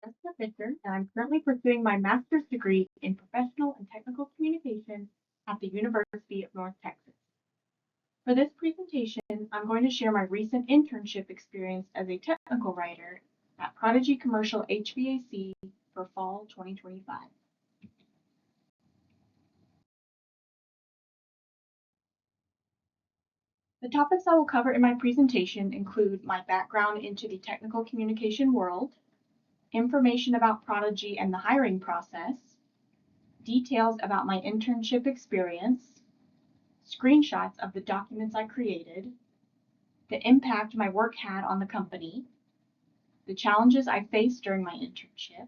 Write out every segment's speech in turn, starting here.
Jessica Fisher, and I'm currently pursuing my master's degree in professional and technical communication at the University of North Texas. For this presentation, I'm going to share my recent internship experience as a technical writer at Prodigy Commercial HVAC for fall 2025. The topics I will cover in my presentation include my background into the technical communication world, information about Prodigy and the hiring process, details about my internship experience, screenshots of the documents I created, the impact my work had on the company, the challenges I faced during my internship,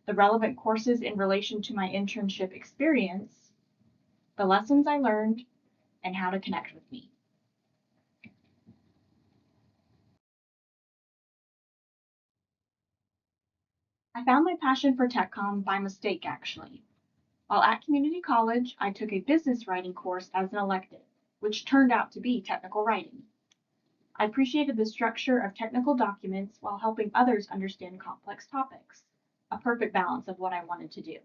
the relevant courses in relation to my internship experience, the lessons I learned, and how to connect with me. I found my passion for TechCom by mistake, actually. While at community college, I took a business writing course as an elective, which turned out to be technical writing. I appreciated the structure of technical documents while helping others understand complex topics, a perfect balance of what I wanted to do.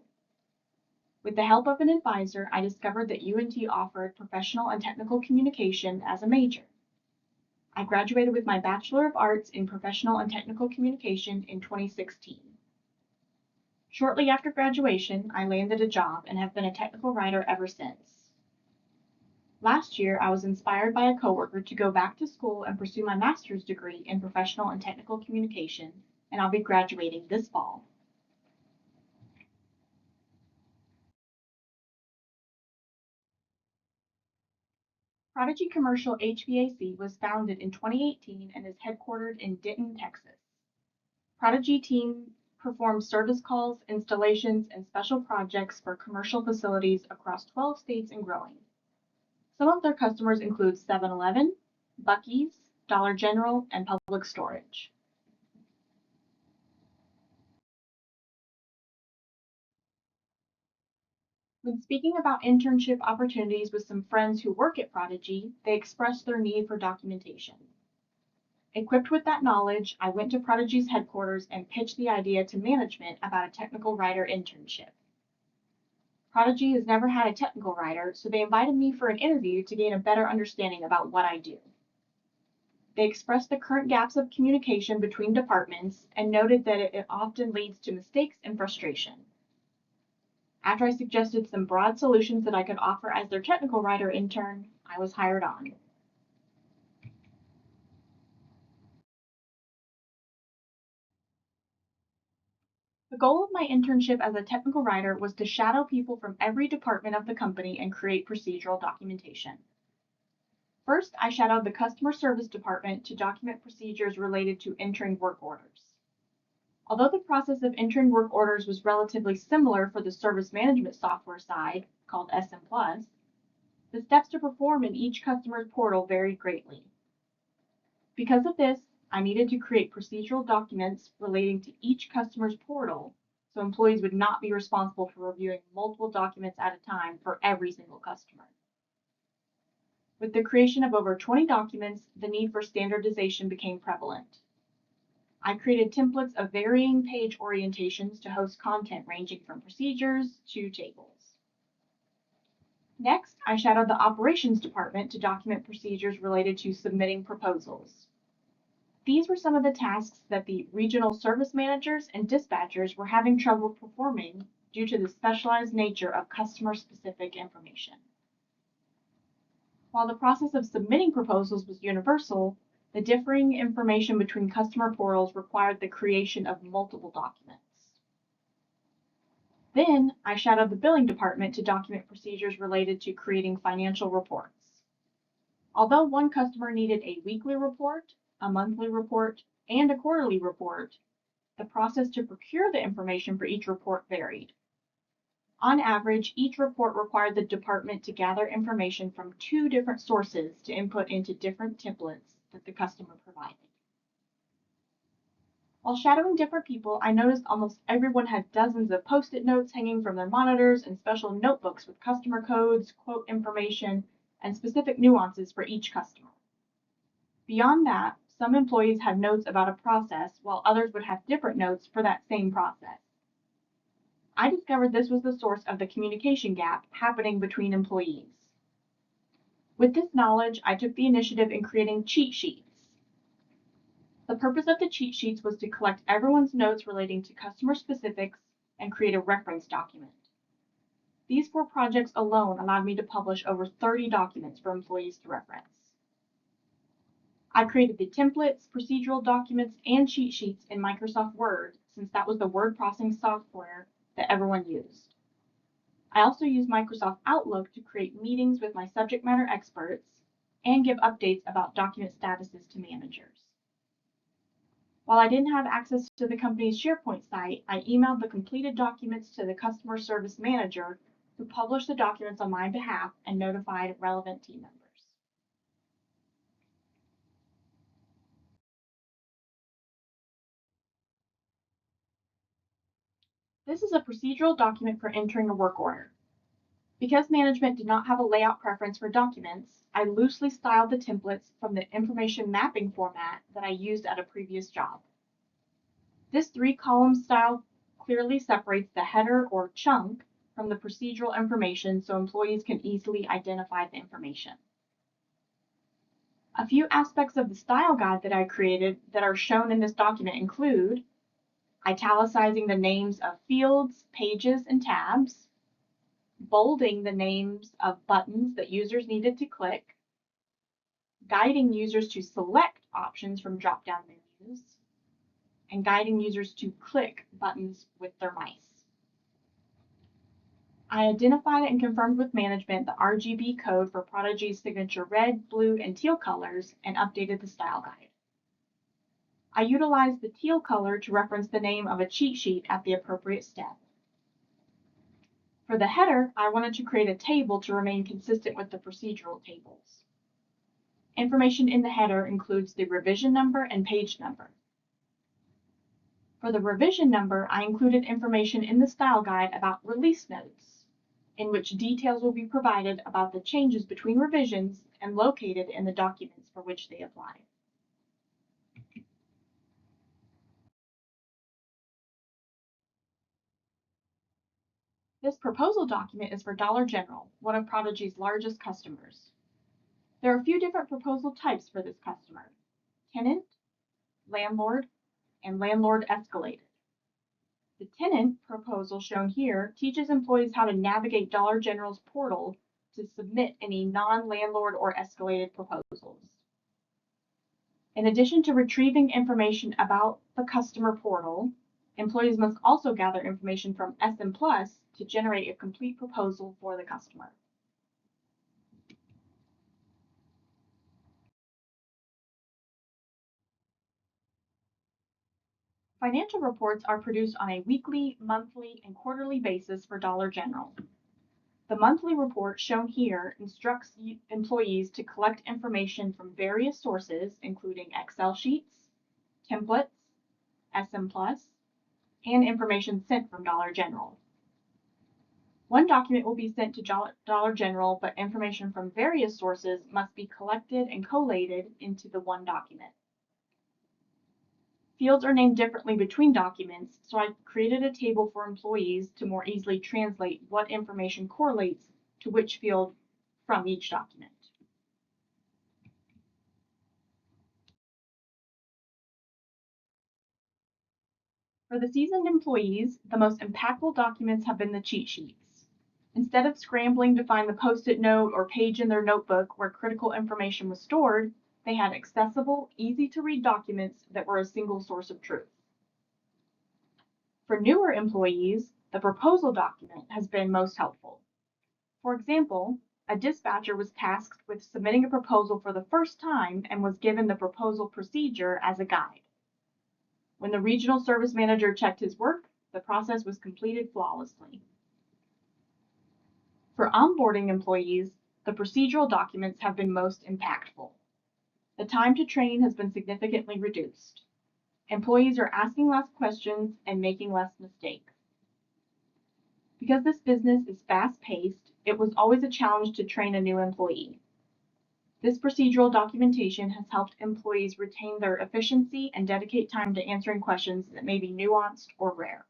With the help of an advisor, I discovered that UNT offered professional and technical communication as a major. I graduated with my Bachelor of Arts in Professional and Technical Communication in 2016. Shortly after graduation, I landed a job and have been a technical writer ever since. Last year, I was inspired by a coworker to go back to school and pursue my master's degree in professional and technical communication, and I'll be graduating this fall. Prodigy Commercial HVAC was founded in 2018 and is headquartered in Denton, Texas. Prodigy team performs service calls, installations, and special projects for commercial facilities across 12 states and growing. Some of their customers include 7-Eleven, Buc-ee's, Dollar General, and Public Storage. When speaking about internship opportunities with some friends who work at Prodigy, they expressed their need for documentation. Equipped with that knowledge, I went to Prodigy's headquarters and pitched the idea to management about a technical writer internship. Prodigy has never had a technical writer, so they invited me for an interview to gain a better understanding about what I do. They expressed the current gaps of communication between departments and noted that it often leads to mistakes and frustration. After I suggested some broad solutions that I could offer as their technical writer intern, I was hired on. The goal of my internship as a technical writer was to shadow people from every department of the company and create procedural documentation. First, I shadowed the customer service department to document procedures related to entering work orders. Although the process of entering work orders was relatively similar for the service management software side, called SM+, the steps to perform in each customer's portal varied greatly. Because of this, I needed to create procedural documents relating to each customer's portal so employees would not be responsible for reviewing multiple documents at a time for every single customer. With the creation of over 20 documents, the need for standardization became prevalent. I created templates of varying page orientations to host content ranging from procedures to tables. Next, I shadowed the operations department to document procedures related to submitting proposals. These were some of the tasks that the regional service managers and dispatchers were having trouble performing due to the specialized nature of customer-specific information. While the process of submitting proposals was universal, the differing information between customer portals required the creation of multiple documents. Then, I shadowed the billing department to document procedures related to creating financial reports. Although one customer needed a weekly report, a monthly report, and a quarterly report, the process to procure the information for each report varied. On average, each report required the department to gather information from 2 different sources to input into different templates that the customer provided. While shadowing different people, I noticed almost everyone had dozens of post-it notes hanging from their monitors and special notebooks with customer codes, quote information, and specific nuances for each customer. Beyond that, some employees had notes about a process while others would have different notes for that same process. I discovered this was the source of the communication gap happening between employees. With this knowledge, I took the initiative in creating cheat sheets. The purpose of the cheat sheets was to collect everyone's notes relating to customer specifics and create a reference document. These 4 projects alone allowed me to publish over 30 documents for employees to reference. I created the templates, procedural documents, and cheat sheets in Microsoft Word, since that was the word processing software that everyone used. I also used Microsoft Outlook to create meetings with my subject matter experts and give updates about document statuses to managers. While I didn't have access to the company's SharePoint site, I emailed the completed documents to the customer service manager, who published the documents on my behalf and notified relevant team members. This is a procedural document for entering a work order. Because management did not have a layout preference for documents, I loosely styled the templates from the information mapping format that I used at a previous job. This 3-column style clearly separates the header or chunk from the procedural information so employees can easily identify the information. A few aspects of the style guide that I created that are shown in this document include italicizing the names of fields, pages, and tabs, bolding the names of buttons that users needed to click, guiding users to select options from drop-down menus, and guiding users to click buttons with their mice. I identified and confirmed with management the RGB code for Prodigy's signature red, blue, and teal colors and updated the style guide. I utilized the teal color to reference the name of a cheat sheet at the appropriate step. For the header, I wanted to create a table to remain consistent with the procedural tables. Information in the header includes the revision number and page number. For the revision number, I included information in the style guide about release notes, in which details will be provided about the changes between revisions and located in the documents for which they apply. This proposal document is for Dollar General, one of Prodigy's largest customers. There are a few different proposal types for this customer: tenant, landlord, and landlord escalated. The tenant proposal shown here teaches employees how to navigate Dollar General's portal to submit any non-landlord or escalated proposals. In addition to retrieving information about the customer portal, employees must also gather information from SM Plus to generate a complete proposal for the customer. Financial reports are produced on a weekly, monthly, and quarterly basis for Dollar General. The monthly report shown here instructs employees to collect information from various sources, including Excel sheets, templates, SM Plus, and information sent from Dollar General. One document will be sent to Dollar General, but information from various sources must be collected and collated into the one document. Fields are named differently between documents, so I created a table for employees to more easily translate what information correlates to which field from each document. For the seasoned employees, the most impactful documents have been the cheat sheets. Instead of scrambling to find the post-it note or page in their notebook where critical information was stored, they had accessible, easy-to-read documents that were a single source of truth. For newer employees, the proposal document has been most helpful. For example, a dispatcher was tasked with submitting a proposal for the first time and was given the proposal procedure as a guide. When the regional service manager checked his work, the process was completed flawlessly. For onboarding employees, the procedural documents have been most impactful. The time to train has been significantly reduced. Employees are asking less questions and making less mistakes. Because this business is fast-paced, it was always a challenge to train a new employee. This procedural documentation has helped employees retain their efficiency and dedicate time to answering questions that may be nuanced or rare.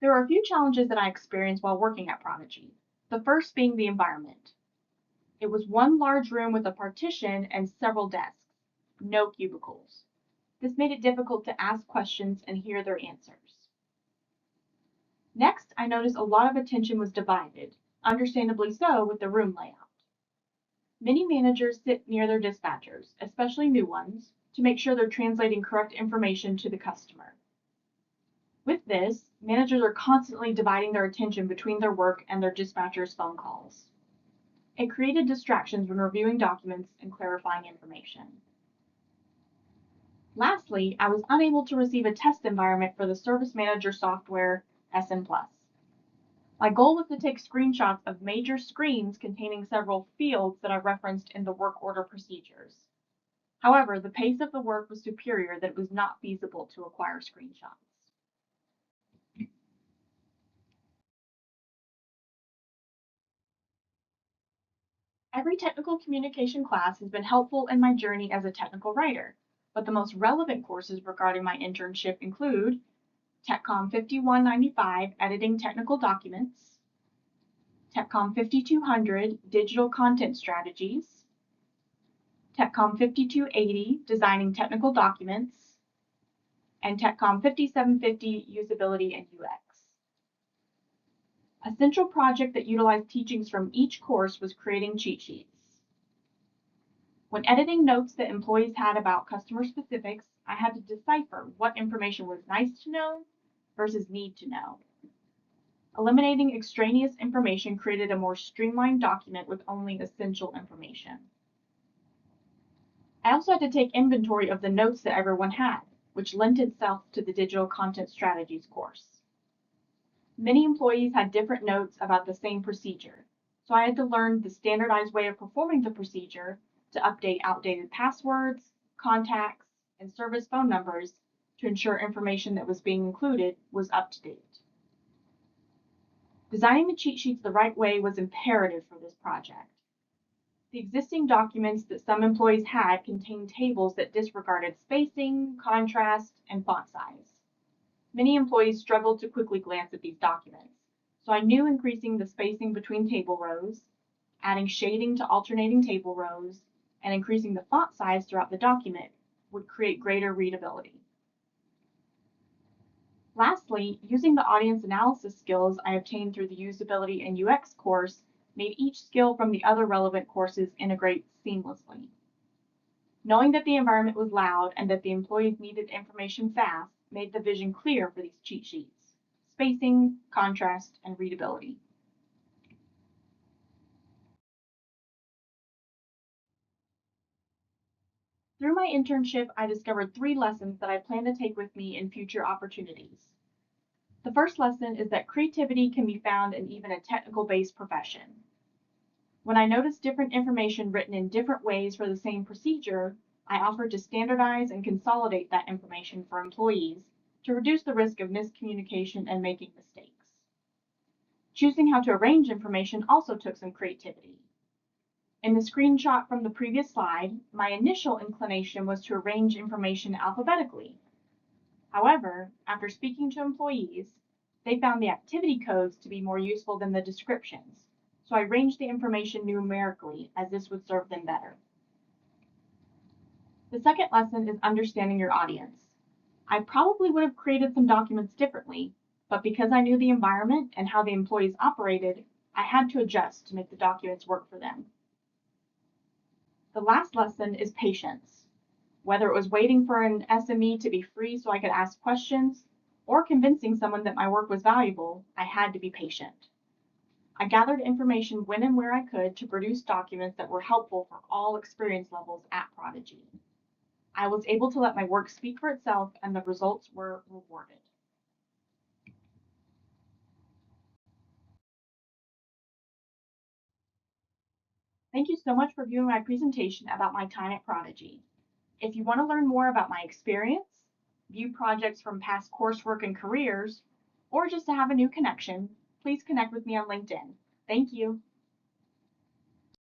There are a few challenges that I experienced while working at Prodigy. The first being the environment. It was one large room with a partition and several desks, no cubicles. This made it difficult to ask questions and hear their answers. Next, I noticed a lot of attention was divided, understandably so with the room layout. Many managers sit near their dispatchers, especially new ones, to make sure they're translating correct information to the customer. With this, managers are constantly dividing their attention between their work and their dispatchers' phone calls. It created distractions when reviewing documents and clarifying information. Lastly, I was unable to receive a test environment for the Service Manager software SN+. My goal was to take screenshots of major screens containing several fields that I referenced in the work order procedures. However, the pace of the work was superior that it was not feasible to acquire screenshots. Every technical communication class has been helpful in my journey as a technical writer, but the most relevant courses regarding my internship include TechCom 5195, Editing Technical Documents, TechCom 5200, Digital Content Strategies, TechCom 5280, Designing Technical Documents, and TechCom 5750, Usability and UX. A central project that utilized teachings from each course was creating cheat sheets. When editing notes that employees had about customer specifics, I had to decipher what information was nice to know versus need to know. Eliminating extraneous information created a more streamlined document with only essential information. I also had to take inventory of the notes that everyone had, which lent itself to the Digital Content Strategies course. Many employees had different notes about the same procedure, so I had to learn the standardized way of performing the procedure to update outdated passwords, contacts, and service phone numbers to ensure information that was being included was up to date. Designing the cheat sheets the right way was imperative for this project. The existing documents that some employees had contained tables that disregarded spacing, contrast, and font size. Many employees struggled to quickly glance at these documents, so I knew increasing the spacing between table rows, adding shading to alternating table rows, and increasing the font size throughout the document would create greater readability. Lastly, using the audience analysis skills I obtained through the Usability and UX course made each skill from the other relevant courses integrate seamlessly. Knowing that the environment was loud and that the employees needed information fast made the vision clear for these cheat sheets: spacing, contrast, and readability. Through my internship, I discovered 3 lessons that I plan to take with me in future opportunities. The first lesson is that creativity can be found in even a technical-based profession. When I noticed different information written in different ways for the same procedure, I offered to standardize and consolidate that information for employees to reduce the risk of miscommunication and making mistakes. Choosing how to arrange information also took some creativity. In the screenshot from the previous slide, my initial inclination was to arrange information alphabetically. However, after speaking to employees, they found the activity codes to be more useful than the descriptions, so I arranged the information numerically as this would serve them better. The second lesson is understanding your audience. I probably would have created some documents differently, but because I knew the environment and how the employees operated, I had to adjust to make the documents work for them. The last lesson is patience. Whether it was waiting for an SME to be free so I could ask questions, or convincing someone that my work was valuable, I had to be patient. I gathered information when and where I could to produce documents that were helpful for all experience levels at Prodigy. I was able to let my work speak for itself, and the results were rewarded. Thank you so much for viewing my presentation about my time at Prodigy. If you want to learn more about my experience, view projects from past coursework and careers, or just to have a new connection, please connect with me on LinkedIn. Thank you.